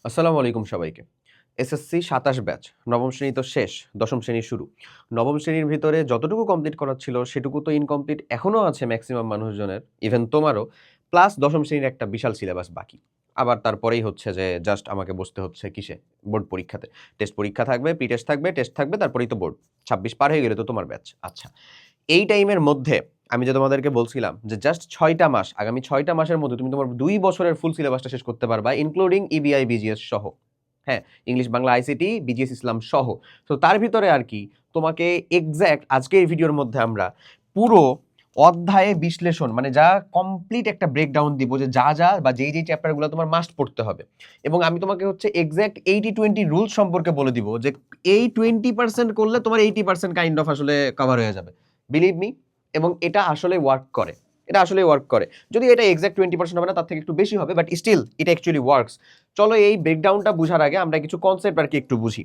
আসসালামু আলাইকুম সবাইকে। SSC ২৭ batch. নবম শ্রেণী তো শেষ, দশম শ্রেণী শুরু। নবম শ্রেণীর ভিতরে যতটুকু কমপ্লিট করার ছিল সেটুকু তো ইনকমপ্লিট এখনো আছে ম্যাক্সিমাম মানুষজনের, ইভেন তোমারও। প্লাস দশম শ্রেণীর একটা বিশাল সিলেবাস বাকি। আবার তারপরেই হচ্ছে যে জাস্ট আমাকে বসতে হচ্ছে কিসে? বোর্ড পরীক্ষাতে। টেস্ট পরীক্ষা থাকবে, প্রি-টেস্ট থাকবে, টেস্ট থাকবে, তারপরেই তো বোর্ড। ২৬ পার হয়ে গেলে তো তোমার ব্যাচ। আচ্ছা। এই টাইমের মধ্যে আমি যে তোমাদেরকে বলছিলাম যে জাস্ট ৬টা মাস, আগামী ৬টা মাসের মধ্যে তুমি তোমার ২ বছরের ফুল সিলেবাসটা শেষ করতে পারবা, ইনক্লুডিং ইবিআই, বিজিএস সহ। হ্যাঁ, ইংলিশ, বাংলা, আইসিটি, বিজিএস, ইসলাম সহ। তো তার ভিতরে আর কি তোমাকে এক্সাক্ট আজকে এই ভিডিওর মধ্যে আমরা পুরো অধ্যায়ে বিশ্লেষণ মানে যা কমপ্লিট একটা ব্রেকডাউন দিব যে যা যা বা যেই চ্যাপ্টারগুলো তোমার মাস্ট পড়তে হবে। এবং আমি তোমাকে হচ্ছে এক্সাক্ট 80-20 রুলস সম্পর্কে বলে দিব যে এই 20% করলে তোমার 80% কাইন্ড অফ আসলে কভার হয়ে যাবে। Believe me. এবং এটা আসলে ওয়ার্ক করে। এটা আসলে ওয়ার্ক করে। যদি এটা এক্সাক্ট 20% হবে না, তার থেকে একটু বেশি হবে, বাট স্টিল এটা অ্যাকচুয়ালি ওয়ার্কস। চলো এই ব্রেকডাউনটা বুঝার আগে আমরা কিছু কনসেপ্ট আর কি একটু বুঝি।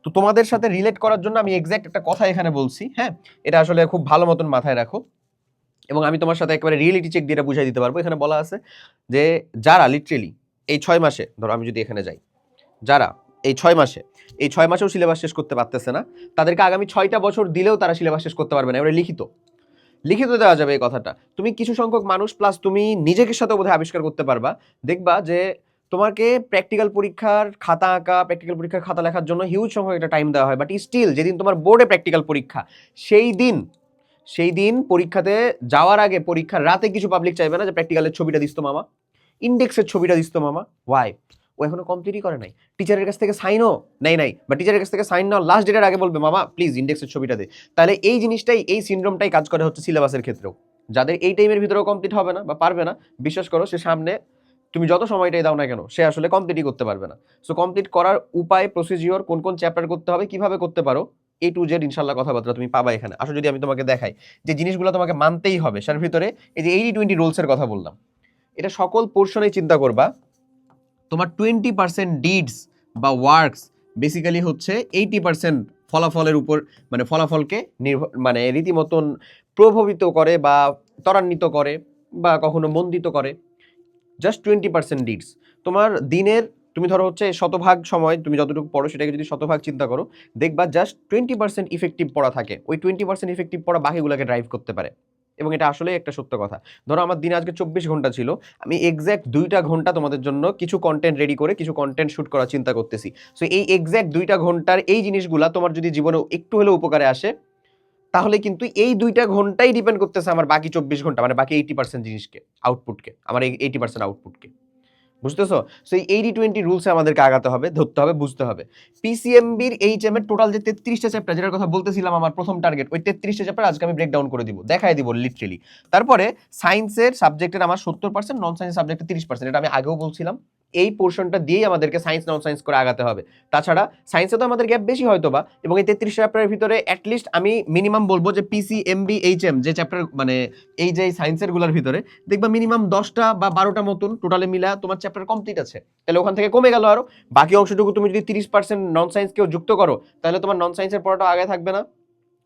তো তোমাদের সাথে রিলেট করার জন্য আমি এক্সাক্ট একটা কথা এখানে বলছি। হ্যাঁ, এটা আসলে খুব ভালো মতন মাথায় রাখো। এবং আমি তোমার সাথে একেবারে রিয়েলিটি চেক দিয়ে এটা বুঝাই দিতে পারবো। এখানে বলা আছে যে যারা লিটারেলি এই ৬ মাসে, ধরো আমি যদি এখানে যাই, যারা এই ৬ মাসেও সিলেবাস শেষ করতে পারতেছে না, তাদেরকে আগামী ৬টা বছর দিলেও তারা সিলেবাস শেষ করতে পারবে না। এবারে লিখিত লিখিত দেওয়া যাবে এই কথাটা। তুমি কিছু সংখ্যক মানুষ প্লাস তুমি নিজেকে সাথে বোধহয় আবিষ্কার করতে পারবা। দেখবা যে তোমাকে প্র্যাকটিক্যাল পরীক্ষার খাতা আঁকা, প্র্যাকটিক্যাল পরীক্ষার খাতা লেখার জন্য হিউজ সংখ্যক একটা টাইম দেওয়া হয়, বাট স্টিল যেদিন তোমার বোর্ডে প্র্যাকটিক্যাল পরীক্ষা, সেই দিন পরীক্ষাতে যাওয়ার আগে পরীক্ষার রাতে কিছু পাবলিক চাইবে না যে প্র্যাকটিক্যালের ছবিটা দিস তো মামা, ইন্ডেক্সের ছবিটা দিস তো মামা। ওয়াই? ও এখনো কমপ্লিটই করে নাই, টিচারের কাছ থেকে সাইনও নেই, বা টিচারের কাছ থেকে সাইন নাও লাস্ট ডেটের আগে বলবে মামা প্লিজ ইন্ডেক্সের ছবিটা দে। তাহলে এই জিনিসটাই, এই সিনড্রোমটাই কাজ করে হচ্ছে সিলেবাসের ক্ষেত্রেও। যাদের এই টাইমের ভিতরেও কমপ্লিট হবে না বা পারবে না, বিশ্বাস করো সে সামনে তুমি যত সময়টাই দাও না কেন সে আসলে কমপ্লিটই করতে পারবে না। সো কমপ্লিট করার উপায়, প্রসিজিওর, কোন কোন চ্যাপ্টার করতে হবে, কিভাবে করতে পারো, A to Z ইনশাল্লাহ কথাবার্তা তুমি পাবা এখানে। আসলে যদি আমি তোমাকে দেখাই যে জিনিসগুলো তোমাকে মানতেই হবে, সেটার ভিতরে এই যে 80-20 রুলসের কথা বললাম, এটা সকল পোর্শনেই চিন্তা করবা। তোমার 20% ডিডস বা ওয়ার্কস বেসিক্যালি হচ্ছে 80% ফলাফলের উপর, মানে ফলাফলকে মানে রীতিমতন প্রভাবিত করে বা ত্বরান্বিত করে বা কখনো মন্দিত করে। জাস্ট 20% ডিডস তোমার দিনের, তুমি ধরো হচ্ছে শতভাগ সময় তুমি যতটুকু পড়ো সেটাকে যদি শতভাগ চিন্তা করো, দেখবা জাস্ট 20% ইফেক্টিভ পড়া থাকে। ওই 20% ইফেক্টিভ পড়া বাকিগুলোকে ড্রাইভ করতে পারে। এবং এটা আসলে একটা সত্য কথা। ধরো আমার দিনে আজকে 24 ঘন্টা ছিল, আমি এক্স্যাক্ট 2টা ঘন্টা তোমাদের জন্য কিছু কন্টেন্ট রেডি করে কিছু কন্টেন্ট শুট করার চিন্তা করতেছি। সো এই এক্স্যাক্ট 2টা ঘন্টার এই জিনিসগুলা তোমার যদি জীবনে একটু হলেও উপকারে আসে, তাহলে কিন্তু এই 2টা ঘন্টাই ডিপেন্ড করতেছে আমার বাকি 24 ঘন্টা, মানে বাকি 80% জিনিসকে, আউটপুটকে, আমার এই 80% আউটপুটকে। বুঝতেছো? সো এই 80-20 রুলসে আমাদেরকে আগাতে হবে, ধরতে হবে, বুঝতে হবে। পিসিএমবির এইচএম এর টোটাল যে 33টা চ্যাপ্টার, যেটার কথা বলতেছিলাম আমার প্রথম টার্গেট, ওই 33টা চ্যাপ্টার আজকে আমি ব্রেকডাউন করে দিব, দেখাই দিব লিটারেলি। তারপরে সায়েন্সের সাবজেক্টের আমার 70%, নন সায়েন্স সাবজেক্টের 30%, এটা আমি আগেও বলছিলাম। এই পোর্শনটা দিয়েই আমাদেরকে সায়েন্স নন সায়েন্স করে আগাতে হবে। তাছাড়া সায়েন্সে তো আমাদের গ্যাপ বেশি হয়তোবা, এবং এই 33 চ্যাপ্টারের ভিতরে অ্যাটলিস্ট আমি মিনিমাম বলবো যে পিসিএমবি এইচএম যে চ্যাপ্টার, মানে এই যে সায়েন্সের গুলোর ভিতরে দেখবা মিনিমাম 10টা বা 12টা মতন টোটালে মিলা তোমার চ্যাপ্টার কমপ্লিট আছে। তাহলে ওখান থেকে কমে গেল আরো, বাকি অংশটুকু তুমি যদি 30% নন সায়েন্সকেও যুক্ত করো, তাহলে তোমার নন সায়েন্সের পড়াটা আগে থাকবে না?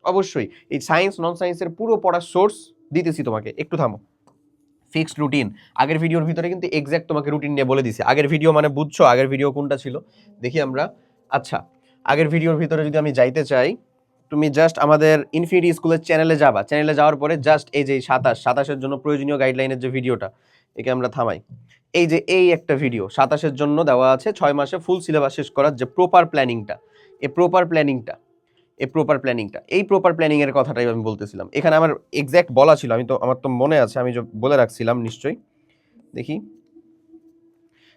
অবশ্যই। এই সায়েন্স নন সায়েন্সের পুরো পড়ার সোর্স দিতেছি তোমাকে, একটু থামো। ফিক্সড রুটিন, আগের ভিডিওর ভিতরে কিন্তু এক্স্যাক্ট তোমাকে রুটিন নিয়ে বলে দিছি। আগের ভিডিও মানে বুঝছো আগের ভিডিও কোনটা ছিল? দেখি আমরা। আচ্ছা, আগের ভিডিওর ভিতরে যদি আমি যাইতে চাই, তুমি জাস্ট আমাদের ইনফিনিটি স্কুলের চ্যানেলে যাবা। চ্যানেলে যাওয়ার পরে জাস্ট এই যে 27-এর জন্য প্রয়োজনীয় গাইডলাইনের যে ভিডিওটা, একে আমরা থামাই। এই যে এই একটা ভিডিও 27-এর জন্য দেওয়া আছে 6 মাসে ফুল সিলেবাস শেষ করার যে প্রপার প্ল্যানিংটা, এই প্রপার প্ল্যানিংটা এই প্রপার প্ল্যানিং এর কথাটাই আমি বলতেছিলাম। এখানে আমার এক্স্যাক্ট বলা ছিল, আমার তো মনে আছে, আমি বলে রাখছিলাম নিশ্চয়ই। দেখি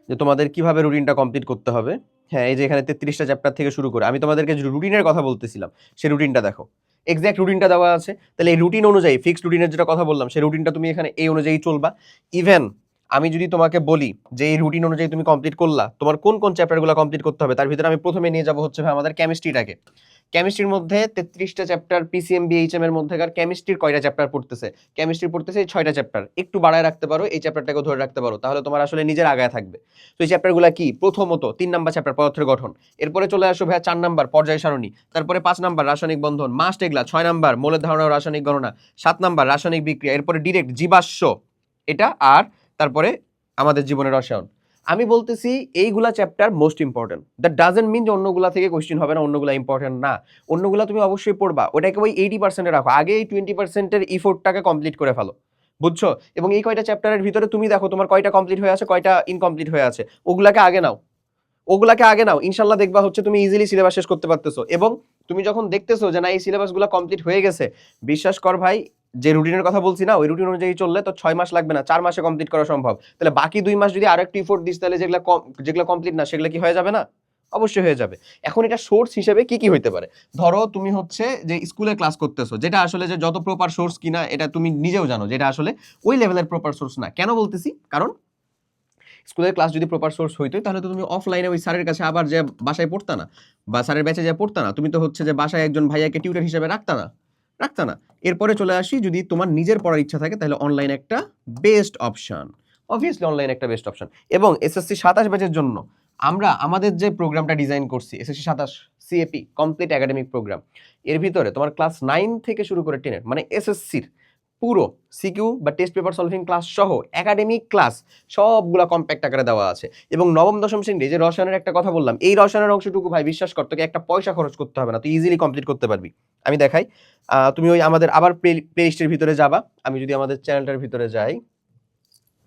যে তোমাদের কিভাবে রুটিনটা কমপ্লিট করতে হবে। হ্যাঁ, এই যে এখানে 33টা চ্যাপ্টার থেকে শুরু করে আমি তোমাদেরকে যে রুটিনের কথা বলতেছিলাম, সেই রুটিনটা দেখো, এক্স্যাক্ট রুটিনটা দেওয়া আছে। তাহলে এই রুটিন অনুযায়ী, ফিক্সড রুটিনের যেটা কথা বললাম, সেই রুটিনটা তুমি এখানে এই অনুযায়ী চলবা। ইভেন আমি যদি তোমাকে বলি যে এই রুটিন অনুযায়ী তুমি কমপ্লিট করলা, তোমার কোন কোন চ্যাপ্টারগুলো কমপ্লিট করতে হবে, তার ভিতরে আমি প্রথমে নিয়ে যাবো হচ্ছে আমাদের কেমিস্ট্রিটাকে। কেমিস্ট্রির মধ্যে 33টা চ্যাপ্টার, পিসিএমবি এইচএম এর মধ্যেকার কেমিস্ট্রির কয়টা চ্যাপ্টার পড়তেছে? কেমিস্ট্রি পড়তেছে 6টা চ্যাপ্টার। একটু বাড়ায় রাখতে পারো, এই চ্যাপ্টারটাকে ধরে রাখতে পারো, তাহলে তোমার আসলে নিজের আগায় থাকবে। তো এই চ্যাপ্টারগুলো কি? প্রথমত 3 নাম্বার চ্যাপ্টার পদার্থের গঠন, এরপরে চলে আসো ভাইয়া 4 নাম্বার পর্যায় সারণী, তারপরে 5 নাম্বার রাসায়নিক বন্ধন, মাস্ট এগুলা, 6 নাম্বার মৌলের ধারণা ও রাসায়নিক গণনা, 7 নাম্বার রাসায়নিক বিক্রিয়া, এরপরে ডিরেক্ট জীবাশ্ম এটা, আর তারপরে আমাদের জীবনের রসায়ন। আমি বলতেছি এইগুলা chapter most important, that doesn't mean যে অন্যগুলা থেকে কোয়েশ্চেন হবে না, অন্যগুলা ইম্পর্টেন্ট না। অন্যগুলা তুমি অবশ্যই পড়বা, ওটাকে ওই 80% রাখো, আগে এই 20%-এর ইফোর্টটাকে কমপ্লিট করে ফেলো, বুঝছো? এবং এই কয়টা চ্যাপ্টারের ভিতরে তুমি দেখো তোমার কয়টা কমপ্লিট হয়ে আছে, কয়টা ইনকমপ্লিট হয়ে আছে, ওগুলাকে আগে নাও, ইনশাল্লাহ দেখবা হচ্ছে তুমি ইজিলি সিলেবাস শেষ করতে পারতেছো। এবং তুমি যখন দেখতেছো যে না এই সিলেবাসগুলো কমপ্লিট হয়ে গেছে, বিশ্বাস কর ভাই, যে রুটিনের কথা বলছি না, ওই রুটিন অনুযায়ী চললে তো 6 মাস লাগবে না, 4 মাসে কমপ্লিট করা সম্ভব। তাহলে বাকি 2 মাস যদি আরো একটু ইফোর্ট দিস, তাহলে যেগুলো কমপ্লিট না সেগুলো কি হয়ে যাবে না? অবশ্যই হয়ে যাবে। এখন এটা সোর্স হিসেবে কি কি হইতে পারে? ধরো তুমি হচ্ছে যে স্কুলে ক্লাস করতেছো, যেটা আসলে যে যত প্রপার সোর্স কিনা এটা তুমি নিজেও জানো, যেটা আসলে ওই লেভেলের প্রপার সোর্স না। কেন বলতেছি? কারণ স্কুলের ক্লাস যদি প্রপার সোর্স হইতো, তাহলে তো তুমি অফলাইনে ওই স্যারের কাছে আবার যে বাসায় পড়তা না, বা স্যারের ব্যাচে যা পড়তা না, তুমি তো হচ্ছে যে বাসায় একজন ভাইয়াকে টিউটর হিসেবে রাখতা না। এরপরে চলে আসি, যদি তোমার নিজের পড়ার ইচ্ছা থাকে তাহলে অনলাইন একটা বেস্ট অপশন, অবভিয়াসলি অনলাইন একটা বেস্ট অপশন। এবং এসএসসি 27 ব্যাচের জন্য আমরা আমাদের যে প্রোগ্রামটা ডিজাইন করছি, SSC 27 CAP complete academic program, এর ভিতরে তোমার ক্লাস 9 থেকে শুরু করে 10 মানে এসএসসির পুরো সিকিউ বা টেস্ট পেপার সলভিং ক্লাস সহ একাডেমিক ক্লাস সবগুলা কম্প্যাক্ট আকারে দেওয়া আছে। এবং নবম দশম শ্রেণী যে রসায়নের একটা কথা বললাম, এই রসায়নের অংশটুকু ভাই বিশ্বাস কর, তোকে একটা পয়সা খরচ করতে হবে না, তুই ইজিলি কমপ্লিট করতে পারবি। আমি দেখাই, তুমি ওই আমাদের আবার প্লে লিস্টের ভিতরে যাবা। আমি যদি আমাদের চ্যানেলটার ভিতরে যাই,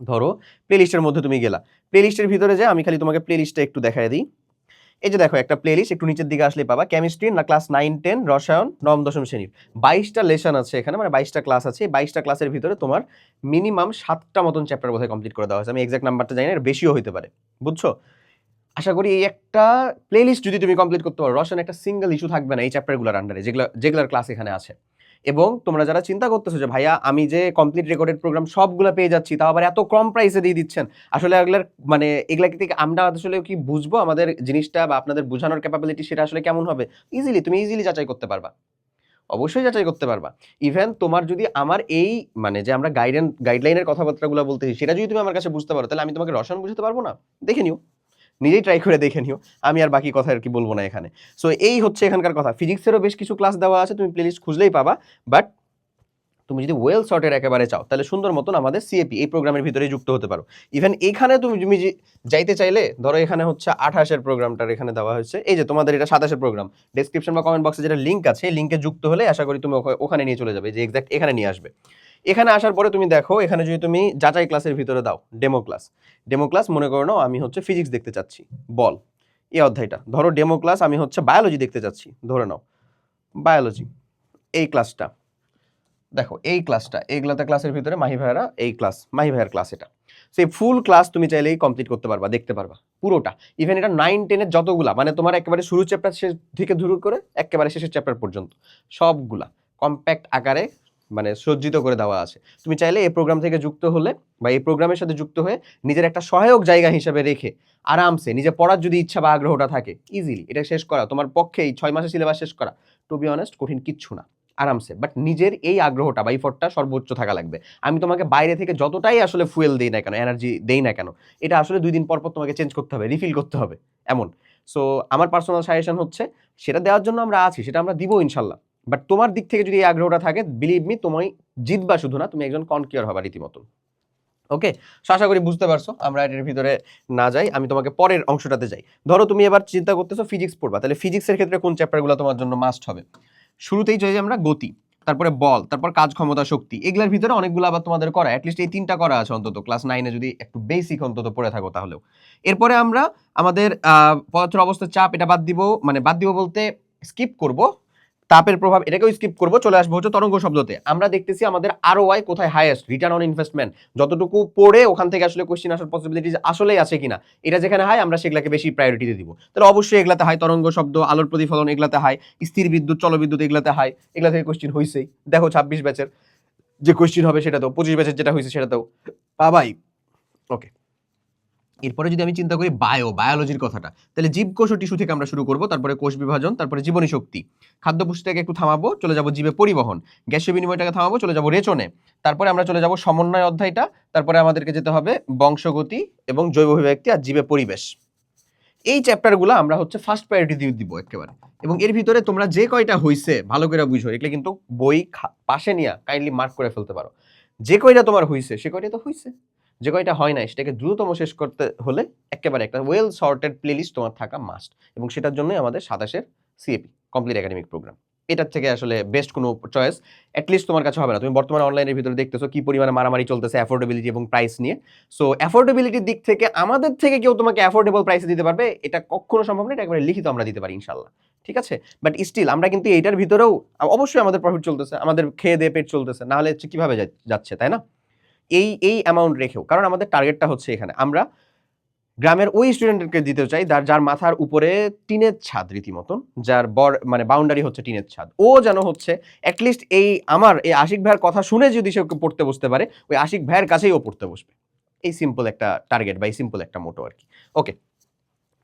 ধরো প্লে লিস্টের মধ্যে তুমি গেলা, প্লে লিস্টের ভিতরে যাই, আমি খালি তোমাকে প্লে লিস্টটা একটু দেখাই দিই। এই যে দেখো একটা প্লেলিস্ট, একটু নিচের দিকে আসলে পাবা কেমিস্ট্রি না ক্লাস 9-10 রসায়ন নবম দশম শ্রেণীর 22টা লেসন আছে এখানে, মানে 22টা ক্লাস আছে। এই 22টা ক্লাসের ভিতরে তোমার মিনিমাম 7টা মতন চ্যাপ্টার বোধহয় কমপ্লিট করে দেওয়া হয়েছে, আমি এক্সাক্ট নাম্বারটা জানি না, এর বেশিও হতে পারে, বুঝছো? আশা করি এই একটা প্লেলিস্ট যদি তুমি কমপ্লিট করতে পারো, রসায়ন একটা সিঙ্গেল ইস্যু থাকবে না এই চ্যাপ্টারগুলোর আন্ডারে, যেগুলোর ক্লাস এখানে আছে। এবং তোমরা যারা চিন্তা করতেছো যে ভাইয়া আমি যে কমপ্লিট রেকর্ডেড প্রোগ্রাম সবগুলো পেয়ে যাচ্ছি, তাও আবার এত কম প্রাইসে দিয়ে দিচ্ছেন, আসলে এগুলার মানে এগুলা থেকে আমরা আসলে কি বুঝবো আমাদের জিনিসটা বা আপনাদের বোঝানোর ক্যাপাবিলিটি সেটা আসলে কেমন হবে? তুমি ইজিলি যাচাই করতে পারবা, অবশ্যই যাচাই করতে পারবা। ইভেন তোমার যদি আমার এই মানে যে আমরা গাইডলাইনের কথাবার্তাগুলো বলতেছি, সেটা যদি তুমি আমার কাছে বুঝতে পারো, তাহলে আমি তোমাকে রসায়ন বুঝতে পারবো না? দেখে নিও, নিজেই ট্রাই করে দেখে নিও, আমি আর বাকি কথা আর কি বলবো না এখানে। সো এই হচ্ছে এখানকার কথা। ফিজিক্সেরও বেশ কিছু ক্লাস দেওয়া আছে, তুমি প্লেলিস্ট খুঁজলেই পাবা। বাট তুমি যদি ওয়েল সর্টের একেবারে চাও, তাহলে সুন্দর মতন আমাদের সিএপি এই প্রোগ্রামের ভিতরেই যুক্ত হতে পারো। ইভেন এখানে তুমি যাইতে চাইলে, ধরো এখানে হচ্ছে 28-এর প্রোগ্রামটার এখানে দেওয়া হয়েছে, এই যে তোমাদের এটা 27-এর প্রোগ্রাম, ডেসক্রিপশন বা কমেন্ট বক্সে যেটা লিঙ্ক আছে, লিঙ্কে যুক্ত হলে আশা করি তুমি ওখানে নিয়ে চলে যাবে, যে এক্সাক্ট এখানে নিয়ে আসবে। এখানে আসার পরে তুমি দেখো, এখানে যদি তুমি যাচাই ক্লাসের ভিতরে দাও ডেমো ক্লাস মনে করো নাও আমি হচ্ছে ফিজিক্স দেখতে চাচ্ছি, বল এই অধ্যায়টা, ধরো ডেমো ক্লাস আমি হচ্ছে বায়োলজি দেখতে চাচ্ছি, ধরে নাও বায়োলজি, এই ক্লাসটা দেখো, এই ক্লাসটা এইগুলাতে ক্লাসের ভিতরে মাহি ভাইয়ার ক্লাস এটা। সেই ফুল ক্লাস তুমি চাইলেই কমপ্লিট করতে পারবা, দেখতে পারবা পুরোটা। ইভেন এটা 9-10-এর যতগুলা, মানে তোমার একেবারে শুরু চ্যাপ্টার শেষ থেকে শুরু করে একেবারে শেষের চ্যাপ্টার পর্যন্ত সবগুলা কম্প্যাক্ট আকারে মানে সজ্জিত করে দেওয়া আছে। তুমি চাইলে এই প্রোগ্রাম থেকে যুক্ত হলে বা এই প্রোগ্রামের সাথে যুক্ত হয়ে নিজের একটা সহায়ক জায়গা হিসেবে রেখে আরামসে নিজে পড়ার যদি ইচ্ছা বা আগ্রহটা থাকে, ইজিলি এটা শেষ করা তোমার পক্ষে, এই 6 মাসের সিলেবাস শেষ করা টু বি অনেস্ট কঠিন কিচ্ছু না, আরামসে। বাট নিজের এই আগ্রহটা বা ইফোর্টটা সর্বোচ্চ থাকা লাগবে। আমি তোমাকে বাইরে থেকে যতটাই আসলে ফুয়েল দেই না কেন, এনার্জি দেই না কেন, এটা আসলে 2 দিন পর পর তোমাকে চেঞ্জ করতে হবে, রিফিল করতে হবে এমন। সো আমার পার্সোনাল সাজেশন হচ্ছে সেটা দেওয়ার জন্য আমরা আছি, সেটা আমরা দিব ইনশাল্লাহ। বাট তোমার দিক থেকে যদি এই আগ্রহটা থাকে, বিলিভ মি, তুমি জিতবা শুধু না, তুমি একজন কনকিয়ার হবা রীতিমতো। ওকে, সো আশা করি বুঝতে পারছো। আমরা এটার ভিতরে না যাই, আমি তোমাকে পরের অংশটাতে যাই। ধরো তুমি এবার চিন্তা করতেছো ফিজিক্স পড়বা, তাহলে ফিজিক্সের ক্ষেত্রে কোন চ্যাপ্টারগুলো তোমার জন্য মাস্ট হবে? শুরুতেই চাই আমরা গতি, তারপরে বল, তারপর কাজ ক্ষমতা শক্তি, এগুলোর ভিতরে অনেকগুলো আবার তোমাদের করা, অ্যাটলিস্ট এই 3টা করা আছে অন্তত ক্লাস 9-এ যদি একটু বেসিক অন্তত পড়ে থাকো তাহলেও। এরপরে আমরা আমাদের পদার্থের অবস্থার চাপ, এটা বাদ দিব, মানে বাদ দিব বলতে স্কিপ করব, তাপের প্রভাব এটাকেও স্কিপ করব, চলে আসবো হচ্ছে তরঙ্গ শব্দতে। আমরা দেখতেছি আমাদের আরওআই কোথায় হাইয়েস্ট, রিটার্ন অন ইনভেস্টমেন্ট, যতটুকু পড়ে ওখান থেকে আসলে কোশ্চেন আসার পসিবিলিটিজ আসলেই আছে কিনা, এটা যেখানে হাই আমরা সেগুলোকে বেশি প্রায়োরিটি দিয়ে দিব। তাহলে অবশ্যই এগুলাতে হাই, তরঙ্গ শব্দ, আলোর প্রতিফলন এগুলাতে হাই, স্থির বিদ্যুৎ, চলবিদ্যুৎ এগুলাতে হাই, এগুলা থেকে কোশ্চেন হইছেই। দেখো 26 ব্যাচের যে কোশ্চেন হবে সেটাতেও, 25 ব্যাচের যেটা হয়েছে সেটাতেও পাবাই। ওকে, এরপরে যদি আমি চিন্তা করি বায়োলজির কথাটা, তাহলে জীবকোষ ও টিস্যু থেকে আমরা শুরু করব, তারপরে কোষ বিভাজন, তারপরে জীবনী শক্তি, খাদ্য পুষ্টিটাকে একটু থামাবো, চলে যাব জীবে পরিবহন, গ্যাসীয় বিনিময়টাকে থামাবো, চলে যাব রেচনে, তারপরে আমরা চলে যাব সমন্বয় অধ্যায়টা, তারপরে আমাদেরকে যেতে হবে বংশগতি এবং জৈব অভিব্যক্তি আর জীবে পরিবেশ। এই চ্যাপ্টারগুলো আমরা হচ্ছে ফার্স্ট প্রায়োরিটি দিয়ে দিব একেবারে। এবং এর ভিতরে তোমরা যে কয়টা হইছে ভালো করে বুঝো, এগুলো কিন্তু বই পাশে নিয়ে কাইন্ডলি মার্ক করে ফেলতে পারো। যে কয়টা তোমার হইছে সে কয়টা তো হইছে, যে কয়টা হয় না সেটাকে দ্রুততম শেষ করতে হলে একেবারে একটা ওয়েল সর্টেড প্লেলিস্ট তোমার থাকা মাস্ট, এবং সেটার জন্যই আমাদের 27-এর সিএপি কমপ্লিট একাডেমিক প্রোগ্রাম। এটার থেকে আসলে বেস্ট কোনো চয়েস অ্যাটলিস্ট তোমার কাছে হবে না। তুমি বর্তমানে অনলাইনের ভিতরে দেখতেছো কি পরিমাণে মারামারি চলতেছে অ্যাফোর্ডেবিলিটি এবং প্রাইস নিয়ে। সো অ্যাফোর্ডেবিলিটির দিক থেকে আমাদের থেকে কেউ তোমাকে অ্যাফোর্ডেবল প্রাইসে দিতে পারবে এটা কখনো সম্ভব না, এটা একবারে লিখিত আমরা দিতে পারি ইনশাল্লাহ। ঠিক আছে, বাট স্টিল আমরা কিন্তু এইটার ভিতরেও অবশ্যই আমাদের প্রফিট চলতেছে, আমাদের খেয়ে দিয়ে পেট চলতেছে, না হলে কিভাবে যাচ্ছে, তাই না? এই অ্যামাউন্ট রেখেও, কারণ আমাদের টার্গেটটা হচ্ছে এখানে আমরা গ্রামের ওই স্টুডেন্টকে দিতে চাই যার মাথার উপরে টিনের ছাদ রীতিমতন, যার মানে বাউন্ডারি হচ্ছে টিনের ছাদ, ও যেন হচ্ছে অ্যাটলিস্ট এই আশিক ভাইয়ের কথা শুনে যদি সে পড়তে বসতে পারে, ওই আশিক ভাইয়ের কাছেই ও পড়তে বসবে। এই সিম্পল একটা টার্গেট বা এই সিম্পল একটা মোটো আর কি। ওকে,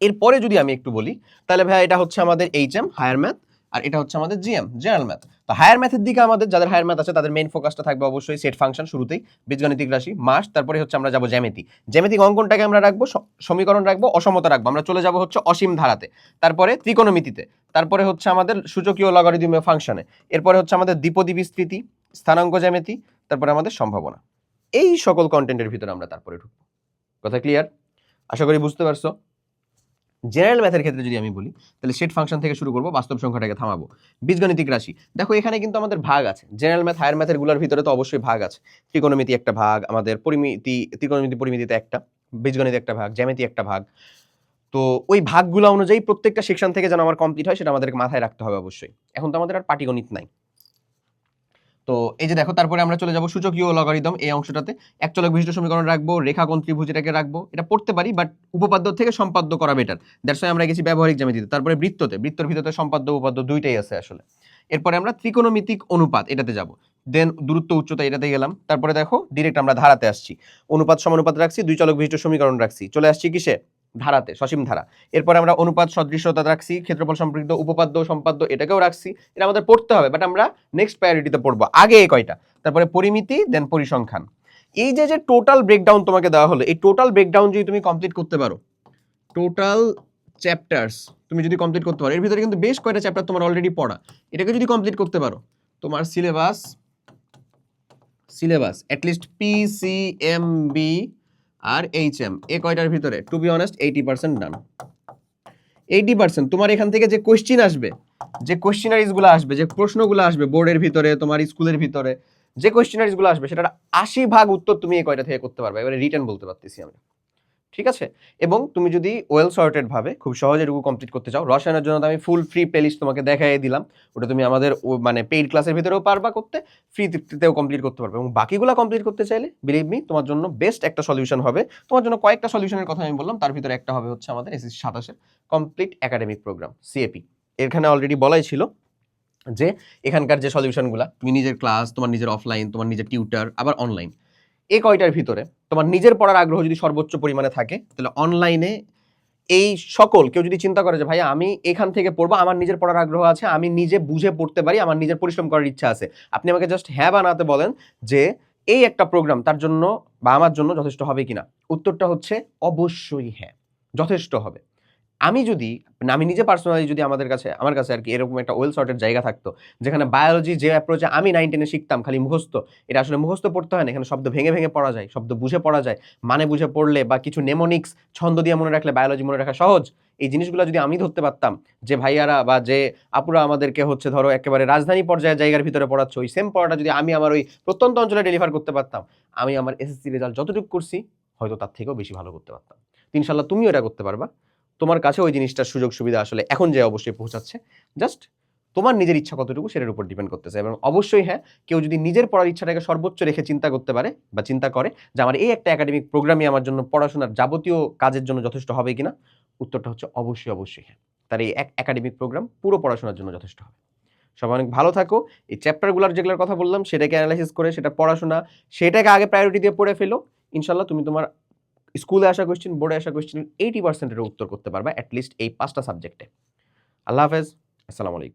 এরপরে যদি আমি একটু বলি তাহলে ভাই এটা হচ্ছে আমাদের এইচএম হায়ার ম্যাথ, আর এটা হচ্ছে আমাদের জিএম জেনারেল ম্যাথ। তো হায়ার ম্যাথের দিকে আমাদের যাদের হায়ার ম্যাথ আছে তাদের মেইন ফোকাসটা থাকবে অবশ্যই সেট ফাংশন, শুরুতেই বীজগণিতিক রাশি মাস, তারপরে হচ্ছে আমরা যাবো জ্যামিতিক অঙ্কনটাকে আমরা রাখবো, সমীকরণ রাখবো, অসমতা রাখবো, আমরা চলে যাব হচ্ছে অসীম ধারাতে, তারপরে ত্রিকোণমিতিতে, তারপরে হচ্ছে আমাদের সূচকীয় লগারিদমীয় ফাংশনে, এরপরে হচ্ছে আমাদের দ্বিপদী বিস্তৃতি, স্থানাঙ্ক জ্যামিতি, তারপরে আমাদের সম্ভাবনা। এই সকল কন্টেন্টের ভিতরে আমরা তারপরে ঢুকবো। কথা ক্লিয়ার? আশা করি বুঝতে পারছো। জেনারেল ম্যাথের ক্ষেত্রে যদি আমি বলি তাহলে সেট ফাংশন থেকে শুরু করবো, বাস্তব সংখ্যাটাকে থামাবো, বীজগণিতিক রাশি। দেখো এখানে কিন্তু আমাদের ভাগ আছে, জেনারেল ম্যাথ হায়ার ম্যাথের গুলোর ভিতরে তো অবশ্যই ভাগ আছে। ত্রিকোণমিতি একটা ভাগ, আমাদের ত্রিকোণমিতি পরিমিতিতে একটা, বীজগণিত একটা ভাগ, জ্যামিতি একটা ভাগ। তো ওই ভাগগুলো অনুযায়ী প্রত্যেকটা সেকশন থেকে যেন আমার কমপ্লিট হয় সেটা আমাদেরকে মাথায় রাখতে হবে অবশ্যই। এখন তো আমাদের আর পাটিগণিত নাই। তো এই যে দেখো, তারপরে আমরা চলে যাব সূচকীয় লগারিদম, এই অংশটাতে একচলক বিশিষ্ট সমীকরণ রাখবো, রেখাকোণ ত্রিভুজ এটাকে রাখবো, এটা পড়তে পারি বাট উপপাদ্য থেকে সম্পাদ্য করা বেটার, দ্যাটস ওয়াই আমরা গেছি ব্যবহারিক জ্যামিতিতে। তারপরে বৃত্তর ভিতরে সম্পাদ্য উপপাদ্য দুইটাই আছে আসলে। এরপরে আমরা ত্রিকোণমিতিক অনুপাত এটাতে যাব, দেন দূরত্ব উচ্চতা এটাতে গেলাম। তারপরে দেখো ডিরেক্ট আমরা ধারাতে আসছি, অনুপাত সমানুপাত রাখছি, দুই চলক বিশিষ্ট সমীকরণ রাখছি, চলে আসছি কিসে? ধারাতে, সসীম ধারা। এরপরে আমরা অনুপাত সদৃশ্যতা রাখছি, ক্ষেত্রফল সম্পৃক্ত উপপাদ্য সম্পাদ্য এটাকেও রাখছি, এটা আমাদের পড়তে হবে বাট আমরা নেক্সট প্রায়োরিটিতে পড়বো, আগে এই কয়টা। তারপরে পরিমিতি, দেন পরিসংখ্যান। এই যে টোটাল ব্রেকডাউন তোমাকে দেওয়া হলো, এই টোটাল ব্রেকডাউন যদি তুমি কমপ্লিট করতে পারো, টোটাল চ্যাপ্টার্স তুমি যদি কমপ্লিট করতে পারো, এর ভিতরে কিন্তু বেশ কয়টা চ্যাপ্টার তোমার অলরেডি পড়া, এটাকে যদি কমপ্লিট করতে পারো, তোমার সিলেবাস অ্যাটলিস্ট পিসিএমবি আর এইচএম এ কয়টার ভিতরে টু বি অনেস্ট 80% ডান। 80% তোমার এখান থেকে যে কোশ্চিন আসবে, যে কোশ্চিনারিজগুলো আসবে, যে প্রশ্নগুলো আসবে বোর্ডের ভিতরে, তোমার স্কুলের ভিতরে যে কোশ্চিনারিজগুলো আসবে, সেটার 80% উত্তর তুমি এই কয়টা থেকে করতে পারবে, এবারে রিটার্ন বলতে পারতেছি আমি। ঠিক আছে, এবং তুমি যদি ওয়েল সর্টেড ভাবে খুব সহজে এটুকু কমপ্লিট করতে চাও, রসায়নের জন্য তো আমি ফুল ফ্রি প্লেলিস্ট তোমাকে দেখাই দিলাম, ওটা তুমি আমাদের মানে পেইড ক্লাসের ভিতরেও পারবা করতে, ফ্রিতেও কমপ্লিট করতে পারবে, এবং বাকিগুলো কমপ্লিট করতে চাইলে বিলিভ মি তোমার জন্য বেস্ট একটা সলিউশন হবে। তোমার জন্য কয়েকটা সলিউশনের কথা আমি বললাম, তার ভিতরে একটা হবে হচ্ছে আমাদের এসএসসি 27-এর কমপ্লিট একাডেমিক প্রোগ্রাম সিএপি। এখানে অলরেডি বলাই ছিল যে এখানকার যে সলিউশনগুলো, তুমি নিজের ক্লাস, তোমার নিজের অফলাইন, তোমার নিজের টিউটার, আবার অনলাইন, এই কয়টার ভিতরে তোমার নিজের পড়ার আগ্রহ যদি সর্বোচ্চ পরিমাণে থাকে, তাহলে অনলাইনে এই সকল কেউ যদি চিন্তা করে যে ভাই আমি এখান থেকে পড়বো, আমার নিজের পড়ার আগ্রহ আছে, আমি নিজে বুঝে পড়তে পারি, আমার নিজের পরিশ্রম করার ইচ্ছা আছে, আপনি আমাকে জাস্ট হ্যাঁ বানাতে বলেন যে এই একটা প্রোগ্রাম তার জন্য বা আমার জন্য যথেষ্ট হবে কিনা, উত্তরটা হচ্ছে অবশ্যই হ্যাঁ, যথেষ্ট হবে। আমি নিজে পার্সোনালি যদি আমার কাছে আর কি এরকম একটা ওয়েল সর্টেড জায়গা থাকতো, যেখানে বায়োলজি যে অ্যাপ্রোচে আমি 9-10-এ শিখতাম খালি মুখস্থ, এটা আসলে মুখস্থ পড়তে হয় না, এখানে শব্দ ভেঙে ভেঙে পড়া যায়, শব্দ বুঝে পড়া যায়, মানে বুঝে পড়লে বা কিছু নেমোনিক্স ছন্দ দিয়ে মনে রাখলে বায়োলজি মনে রাখা সহজ, এই জিনিসগুলো যদি আমি ধরতে পারতাম, যে ভাইয়ারা বা যে আপুরা আমাদেরকে হচ্ছে ধরো একেবারে রাজধানী পর্যায়ের জায়গার ভিতরে পড়াচ্ছ, ওই সেম পড়াটা যদি আমি আমার ওই প্রত্যন্ত অঞ্চলে ডেলিভার করতে পারতাম, আমি আমার এসএসসি রেজাল্ট যতটুকু করছি হয়তো তার থেকেও বেশি ভালো করতে পারতাম। ইনশাল্লাহ তুমিও এটা করতে পারবা। তোমার কাছে ওই জিনিসটার সুযোগ সুবিধা আসলে এখন যে অবশ্যই পৌঁছাচ্ছে, জাস্ট তোমার নিজের ইচ্ছা কতটুকু সেটার উপর ডিপেন্ড করতেছে। এবং অবশ্যই হ্যাঁ, কেউ যদি নিজের পড়ার ইচ্ছাটাকে সর্বোচ্চ রেখে চিন্তা করতে পারে বা চিন্তা করে যে আমার এই একটা একাডেমিক প্রোগ্রামই আমার জন্য পড়াশোনার যাবতীয় কাজের জন্য যথেষ্ট হবে কিনা, উত্তরটা হচ্ছে অবশ্যই হ্যাঁ, তার এই এক একাডেমিক প্রোগ্রাম পুরো পড়াশোনার জন্য যথেষ্ট হবে। সবাই অনেক ভালো থাকো। এই চ্যাপ্টারগুলোর যেগুলোর কথা বললাম সেটাকে অ্যানালাইসিস করে সেটা পড়াশোনা, সেটাকে আগে প্রায়োরিটি দিয়ে পড়ে ফেলো। ইনশাল্লাহ তুমি তোমার স্কুলে আসা কোয়েশ্চেন, বোর্ডে আসা কোয়েশ্চেন 80%-এর উত্তর করতে পারবা অ্যাটলিস্ট এই 5টা সাবজেক্টে। আল্লাহ হাফেজ, আসসালামু আলাইকুম।